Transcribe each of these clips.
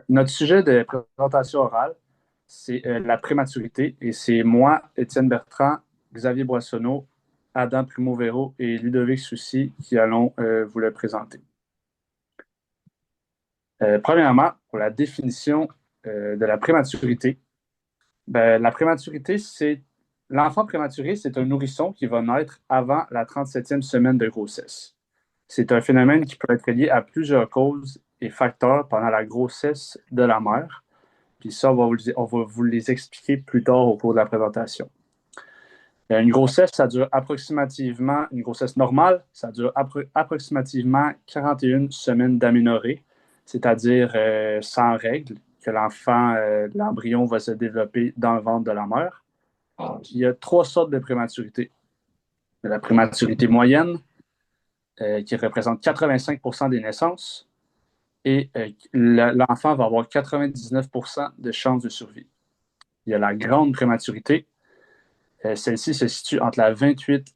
Notre sujet de présentation orale, c'est la prématurité et c'est moi, Étienne Bertrand, Xavier Boissonneau, Adam Primo-Véro et Ludovic Soucy qui allons vous le présenter. Premièrement, pour la définition de la prématurité, ben, la prématurité, c'est l'enfant prématuré, c'est un nourrisson qui va naître avant la 37e semaine de grossesse. C'est un phénomène qui peut être lié à plusieurs causes et facteurs pendant la grossesse de la mère. Puis ça, on va vous les expliquer plus tard au cours de la présentation. Une grossesse, ça dure approximativement, une grossesse normale, ça dure approximativement 41 semaines d'aménorrhée, c'est-à-dire sans règles, que l'embryon va se développer dans le ventre de la mère. Puis, il y a trois sortes de prématurité. La prématurité moyenne, qui représente 85% des naissances, et l'enfant va avoir 99% de chances de survie. Il y a la grande prématurité. Celle-ci se situe entre la 28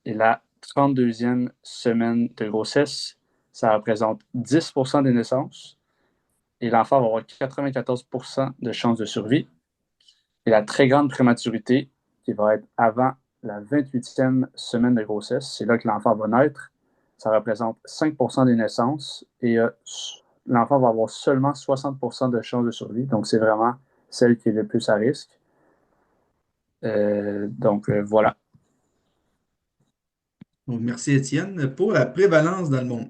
et la 32e semaine de grossesse. Ça représente 10% des naissances et l'enfant va avoir 94% de chances de survie. Et la très grande prématurité, qui va être avant la 28e semaine de grossesse, c'est là que l'enfant va naître. Ça représente 5% des naissances et l'enfant va avoir seulement 60% de chances de survie. Donc, c'est vraiment celle qui est le plus à risque. Voilà. Donc, merci Étienne. Pour la prévalence dans le monde.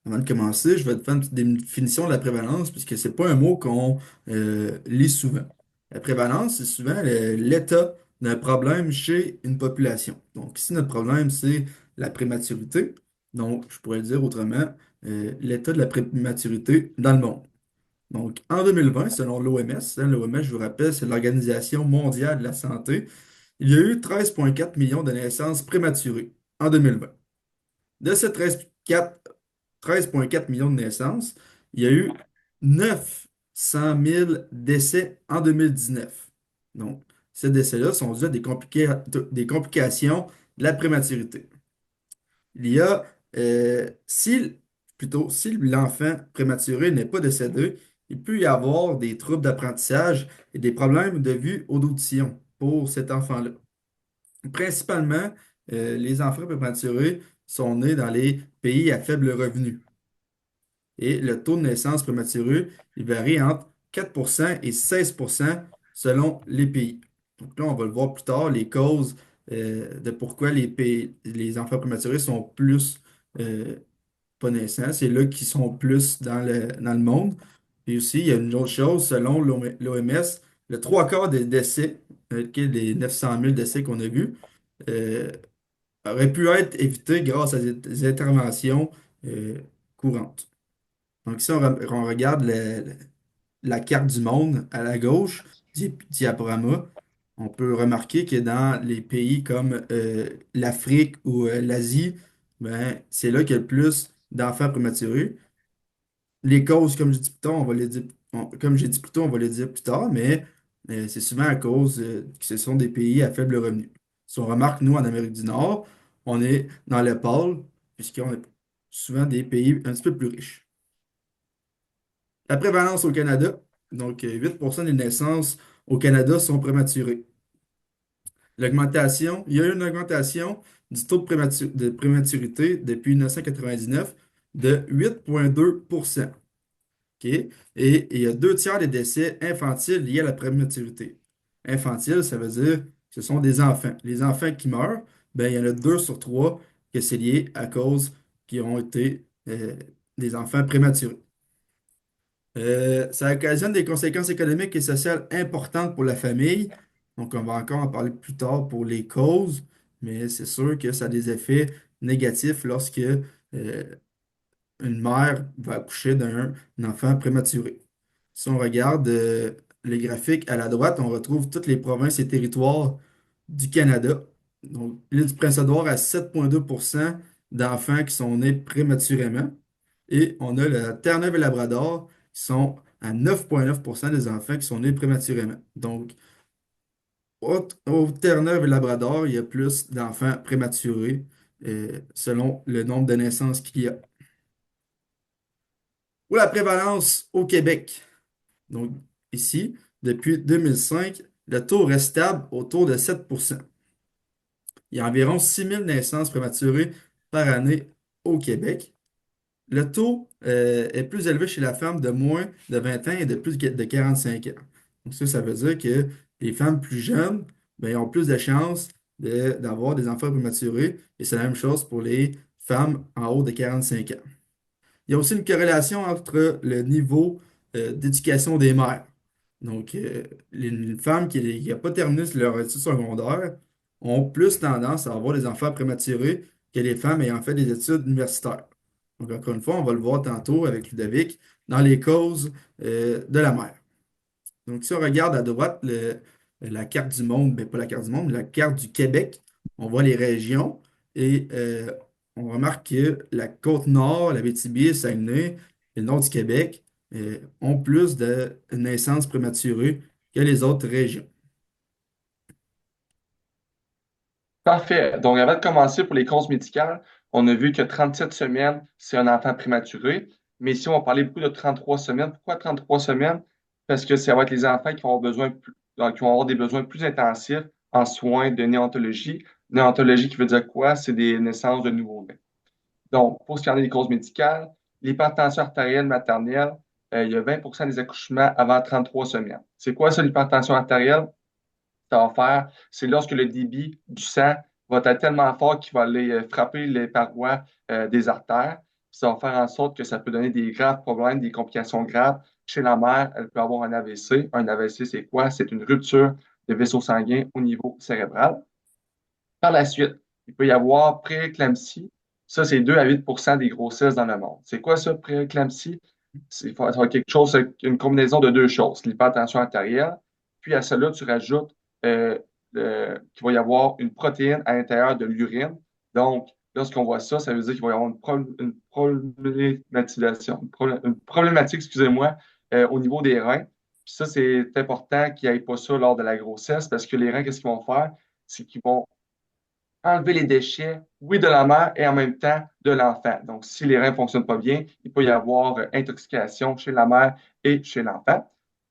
Avant de commencer, je vais te faire une petite définition de la prévalence, puisque c'est pas un mot qu'on lit souvent. La prévalence, c'est souvent l'état d'un problème chez une population. Donc, ici, notre problème, c'est la prématurité. Donc, je pourrais le dire autrement, l'état de la prématurité dans le monde. Donc, en 2020, selon l'OMS, l'OMS, je vous rappelle, c'est l'Organisation mondiale de la santé, il y a eu 13,4 millions de naissances prématurées en 2020. De ces 13,4 millions de naissances, il y a eu 900 000 décès en 2019. Donc, ces décès-là sont dus à des complications de la prématurité. Il y a, si l'enfant prématuré n'est pas décédé, il peut y avoir des troubles d'apprentissage et des problèmes de vue ou d'audition pour cet enfant-là. Principalement, les enfants prématurés sont nés dans les pays à faible revenu. Et le taux de naissance prématuré, il varie entre 4% et 16% selon les pays. Donc là, on va le voir plus tard, les causes de pourquoi les enfants prématurés sont plus euh, pas naissants. C'est là qu'ils sont plus dans le monde. Et aussi, il y a une autre chose, selon l'OMS, le trois quarts des décès, les 900 000 décès qu'on a vus, euh, auraient pu être évités grâce à des interventions courantes. Donc, si on regarde la carte du monde à la gauche, diaporama, on peut remarquer que dans les pays comme l'Afrique ou l'Asie, ben, c'est là qu'il y a le plus d'enfants prématurés. Les causes, comme je dis plus tard, on va les dire, comme j'ai dit plus tôt, on va les dire plus tard, mais c'est souvent à cause que ce sont des pays à faible revenu. Si on remarque, nous, en Amérique du Nord, on est dans le pôle, puisqu'on est souvent des pays un petit peu plus riches. La prévalence au Canada, donc 8% des naissances au Canada sont prématurées. Il y a eu une augmentation du taux de prématurité depuis 1999 de 8,2%. OK? Et il y a deux tiers des décès infantiles liés à la prématurité. Infantile, ça veut dire que ce sont des enfants. Les enfants qui meurent, ben, il y en a 2 sur 3 que c'est lié à cause qu'ils ont été des enfants prématurés. Ça occasionne des conséquences économiques et sociales importantes pour la famille. Donc, on va encore en parler plus tard pour les causes, mais c'est sûr que ça a des effets négatifs lorsque une mère va accoucher d'un enfant prématuré. Si on regarde les graphiques à la droite, on retrouve toutes les provinces et territoires du Canada. Donc, l'île du Prince-Édouard a 7,2% d'enfants qui sont nés prématurément. Et on a la Terre-Neuve et Labrador qui sont à 9,9% des enfants qui sont nés prématurément. Donc, au Terre-Neuve et Labrador, il y a plus d'enfants prématurés selon le nombre de naissances qu'il y a. Pour la prévalence au Québec. Donc, ici, depuis 2005, le taux reste stable autour de 7%. Il y a environ 6 000 naissances prématurées par année au Québec. Le taux est plus élevé chez la femme de moins de 20 ans et de plus de 45 ans. Donc ça veut dire que les femmes plus jeunes, ben, ont plus de chances d'avoir des enfants prématurés. Et c'est la même chose pour les femmes en haut de 45 ans. Il y a aussi une corrélation entre le niveau d'éducation des mères. Donc, les femmes qui n'ont pas terminé leur études secondaires ont plus tendance à avoir des enfants prématurés que les femmes ayant fait des études universitaires. Donc, encore une fois, on va le voir tantôt avec Ludovic dans les causes de la mère. Donc, si on regarde à droite la carte du monde, ben, pas la carte du monde, mais la carte du Québec, on voit les régions et on remarque que la Côte-Nord, la Abitibi, Saguenay et le nord du Québec ont plus de naissances prématurées que les autres régions. Parfait. Donc, avant de commencer pour les causes médicales, on a vu que 37 semaines, c'est un enfant prématuré. Mais ici, on va parler beaucoup de 33 semaines. Pourquoi 33 semaines? Parce que ça va être les enfants qui vont avoir qui vont avoir des besoins plus intensifs en soins de néonatologie. Néonatologie qui veut dire quoi? C'est des naissances de nouveau-nés. Donc, pour ce qui en est des causes médicales, l'hypertension artérielle maternelle, il y a 20 des accouchements avant 33 semaines. C'est quoi ça, l'hypertension artérielle? Ça va faire, c'est lorsque le débit du sang va être tellement fort qu'il va aller frapper les parois des artères. Ça va faire en sorte que ça peut donner des graves problèmes, des complications graves. Chez la mère, elle peut avoir un AVC. Un AVC, c'est quoi? C'est une rupture de vaisseau sanguin au niveau cérébral. Par la suite, il peut y avoir prééclampsie. Ça, c'est 2 à 8 des grossesses dans le monde. C'est quoi ça, prééclampsie? C'est faut avoir quelque chose, une combinaison de deux choses, l'hypertension artérielle, puis à cela, tu rajoutes euh, qu'il va y avoir une protéine à l'intérieur de l'urine. Donc, lorsqu'on voit ça, ça veut dire qu'il va y avoir une problématisation, une problématique, excusez-moi, au niveau des reins. Puis ça, c'est important qu'il n'y ait pas ça lors de la grossesse parce que les reins, qu'est-ce qu'ils vont faire? C'est qu'ils vont enlever les déchets, oui, de la mère et en même temps de l'enfant. Donc, si les reins ne fonctionnent pas bien, il peut y avoir intoxication chez la mère et chez l'enfant.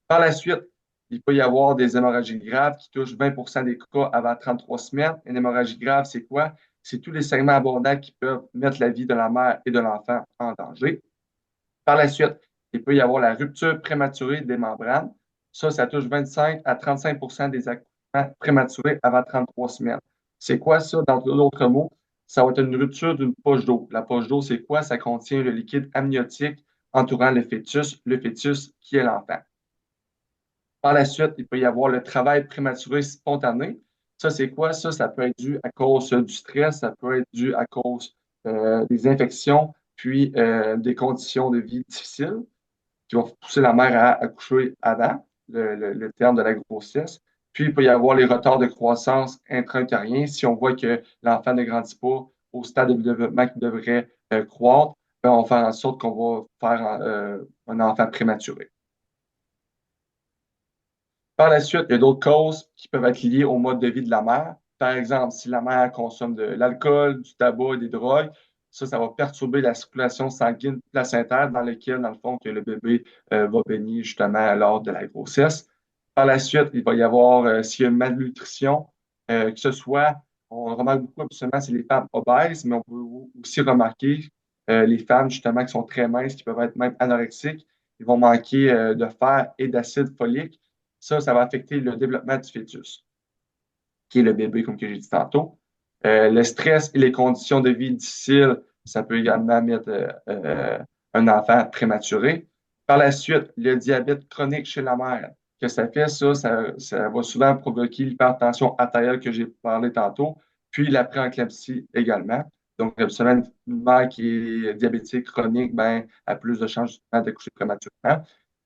Par la suite, il peut y avoir des hémorragies graves qui touchent 20 des cas avant 33 semaines. Une hémorragie grave, c'est quoi? C'est tous les segments abondants qui peuvent mettre la vie de la mère et de l'enfant en danger. Par la suite, il peut y avoir la rupture prématurée des membranes. Ça touche 25 à 35 des accouchements prématurés avant 33 semaines. C'est quoi ça? Dans d'autres mots, ça va être une rupture d'une poche d'eau. La poche d'eau, c'est quoi? Ça contient le liquide amniotique entourant le fœtus qui est l'enfant. Par la suite, il peut y avoir le travail prématuré spontané. Ça, c'est quoi? Ça peut être dû à cause du stress, ça peut être dû à cause des infections, puis des conditions de vie difficiles qui vont pousser la mère à accoucher avant le terme de la grossesse. Puis, il peut y avoir les retards de croissance intra-utériens. Si on voit que l'enfant ne grandit pas au stade de développement qui devrait croître, ben, on va faire en sorte qu'on va faire un enfant prématuré. Par la suite, il y a d'autres causes qui peuvent être liées au mode de vie de la mère. Par exemple, si la mère consomme de l'alcool, du tabac, des drogues, ça va perturber la circulation sanguine placentaire dans laquelle, dans le fond, que le bébé va baigner justement lors de la grossesse. Par la suite, il va y avoir, s'il y a une malnutrition, que ce soit, on remarque beaucoup absolument, c'est les femmes obèses, mais on peut aussi remarquer les femmes justement qui sont très minces, qui peuvent être même anorexiques, ils vont manquer de fer et d'acide folique. Ça va affecter le développement du fœtus, qui est le bébé, comme que j'ai dit tantôt. Le stress et les conditions de vie difficiles, ça peut également mettre un enfant prématuré. Par la suite, le diabète chronique chez la mère. Que ça fait, ça va souvent provoquer l'hypertension artérielle que j'ai parlé tantôt, puis la prééclampsie également. Donc, absolument, une mère qui est diabétique chronique, ben, a plus de chances d'accoucher prématurément.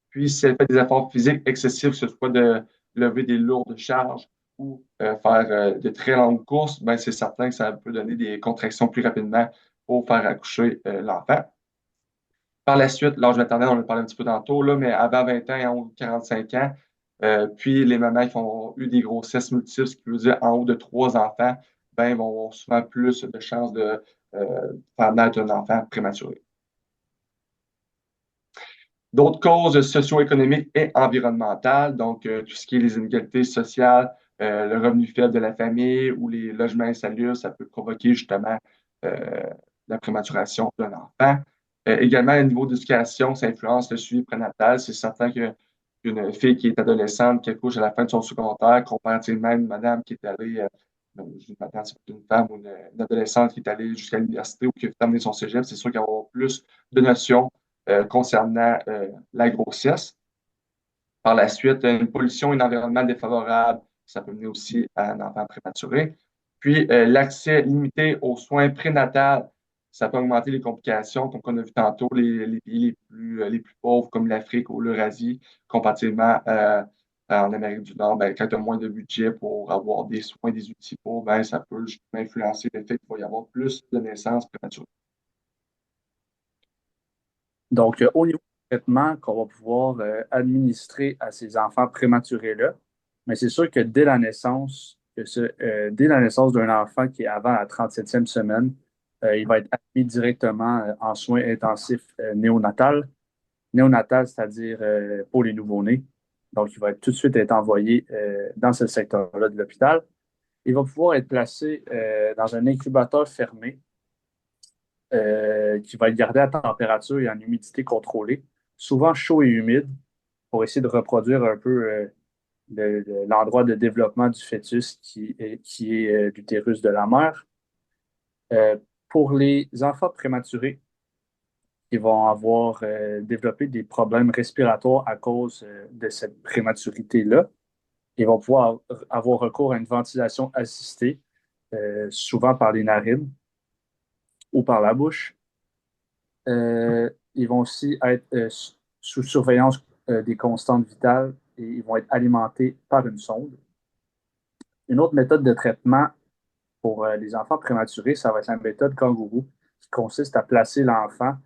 Puis, si elle fait des efforts physiques excessifs, que ce soit de lever des lourdes charges ou faire de très longues courses, ben, c'est certain que ça peut donner des contractions plus rapidement pour faire accoucher l'enfant. Par la suite, l'âge maternel, on en a parlé un petit peu tantôt, là, mais avant 20 ans et en haut de 45 ans, puis les mamans qui ont eu des grossesses multiples, ce qui veut dire en haut de 3 enfants, ben, vont avoir souvent plus de chances de faire naître un enfant prématuré. D'autres causes socio-économiques et environnementales, donc tout ce qui est les inégalités sociales, le revenu faible de la famille ou les logements insalubres, ça peut provoquer justement euh, la prématuration d'un enfant. Également, le niveau d'éducation, ça influence le suivi prénatal. C'est certain qu'une fille qui est adolescente, qui accouche à la fin de son secondaire, comparativement à une madame qui est allée, une madame, c'est une femme ou une adolescente qui est allée jusqu'à l'université ou qui a terminé son cégep, c'est sûr qu'il va y avoir plus de notions concernant la grossesse. Par la suite, une pollution et un environnement défavorable, ça peut mener aussi à un enfant prématuré. Puis, l'accès limité aux soins prénatals, ça peut augmenter les complications, comme on a vu tantôt, les pays les plus pauvres, comme l'Afrique ou l'Eurasie, comparativement en Amérique du Nord, ben, quand tu as moins de budget pour avoir des soins, des outils pour, ben, ça peut justement influencer le fait qu'il va y avoir plus de naissances prématurées. Donc, au niveau du traitement qu'on va pouvoir administrer à ces enfants prématurés-là, mais c'est sûr que dès la naissance d'un enfant qui est avant la 37e semaine, il va être admis directement en soins intensifs néonatal. Néonatal, c'est-à-dire pour les nouveau-nés. Donc, il va tout de suite être envoyé dans ce secteur-là de l'hôpital. Il va pouvoir être placé dans un incubateur fermé qui va être gardé à température et en humidité contrôlée, souvent chaud et humide, pour essayer de reproduire un peu l'endroit de développement du fœtus qui est l'utérus de la mère. Euh, pour les enfants prématurés, qui vont avoir développé des problèmes respiratoires à cause de cette prématurité-là, ils vont pouvoir avoir recours à une ventilation assistée, souvent par les narines ou par la bouche. Ils vont aussi être sous surveillance des constantes vitales et ils vont être alimentés par une sonde. Une autre méthode de traitement pour les enfants prématurés, ça va être la méthode kangourou, qui consiste à placer l'enfant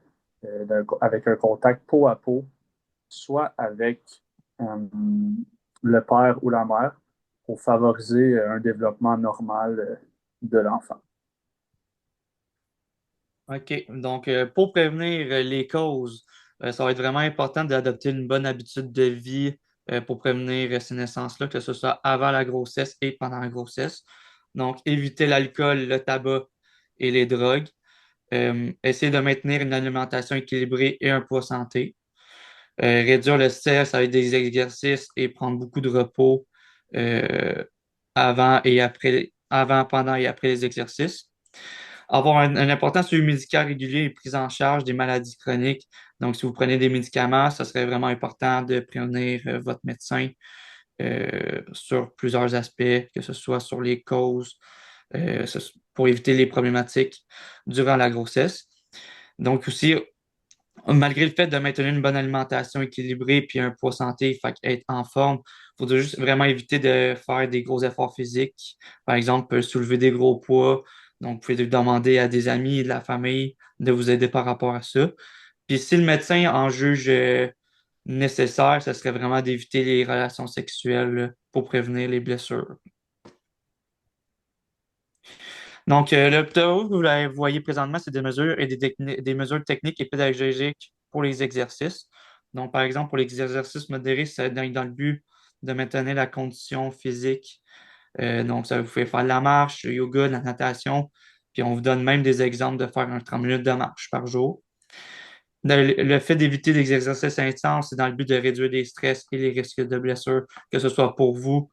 avec un contact peau à peau, soit avec euh, le père ou la mère, pour favoriser un développement normal de l'enfant. OK. Donc, pour prévenir les causes, ça va être vraiment important d'adopter une bonne habitude de vie pour prévenir ces naissances-là, que ce soit avant la grossesse et pendant la grossesse. Donc, éviter l'alcool, le tabac et les drogues. Essayer de maintenir une alimentation équilibrée et un poids santé. Réduire le stress avec des exercices et prendre beaucoup de repos euh, avant, pendant et après les exercices. Avoir un important suivi médical régulier et prise en charge des maladies chroniques. Donc, si vous prenez des médicaments, ça serait vraiment important de prévenir votre médecin sur plusieurs aspects, que ce soit sur les causes, pour éviter les problématiques durant la grossesse. Donc, aussi, malgré le fait de maintenir une bonne alimentation équilibrée puis un poids santé, fait être en forme, il faut juste vraiment éviter de faire des gros efforts physiques. Par exemple, soulever des gros poids. Donc, vous pouvez demander à des amis et de la famille de vous aider par rapport à ça. Puis si le médecin en juge nécessaire, ce serait vraiment d'éviter les relations sexuelles pour prévenir les blessures. Donc, le tableau que vous voyez présentement, c'est des mesures et des mesures techniques et pédagogiques pour les exercices. Donc, par exemple, pour les exercices modérés, c'est dans le but de maintenir la condition physique. Donc, ça vous fait faire de la marche, le yoga, de la natation. Puis, on vous donne même des exemples de faire un 30 minutes de marche par jour. Le fait d'éviter des exercices intenses, c'est dans le but de réduire les stress et les risques de blessures, que ce soit pour vous,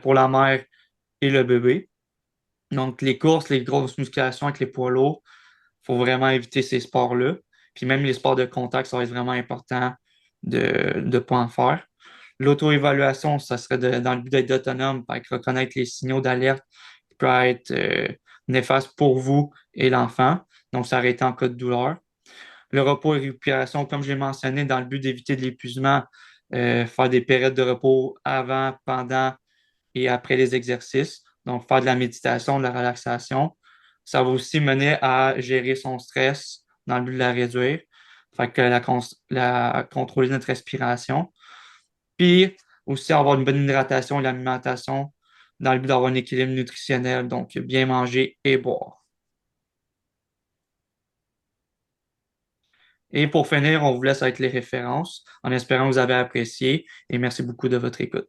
pour la mère et le bébé. Donc, les courses, les grosses musculations avec les poids lourds, il faut vraiment éviter ces sports-là. Puis même les sports de contact, ça va être vraiment important de ne pas en faire. L'auto-évaluation, ça serait dans le but d'être autonome, avec reconnaître les signaux d'alerte qui peuvent être néfastes pour vous et l'enfant. Donc, s'arrêter en cas de douleur. Le repos et récupération, comme j'ai mentionné, dans le but d'éviter de l'épuisement, faire des périodes de repos avant, pendant et après les exercices. Donc, faire de la méditation, de la relaxation. Ça va aussi mener à gérer son stress dans le but de la réduire. Fait que contrôler notre respiration. Puis aussi avoir une bonne hydratation et l'alimentation dans le but d'avoir un équilibre nutritionnel, donc bien manger et boire. Et pour finir, on vous laisse avec les références en espérant que vous avez apprécié et merci beaucoup de votre écoute.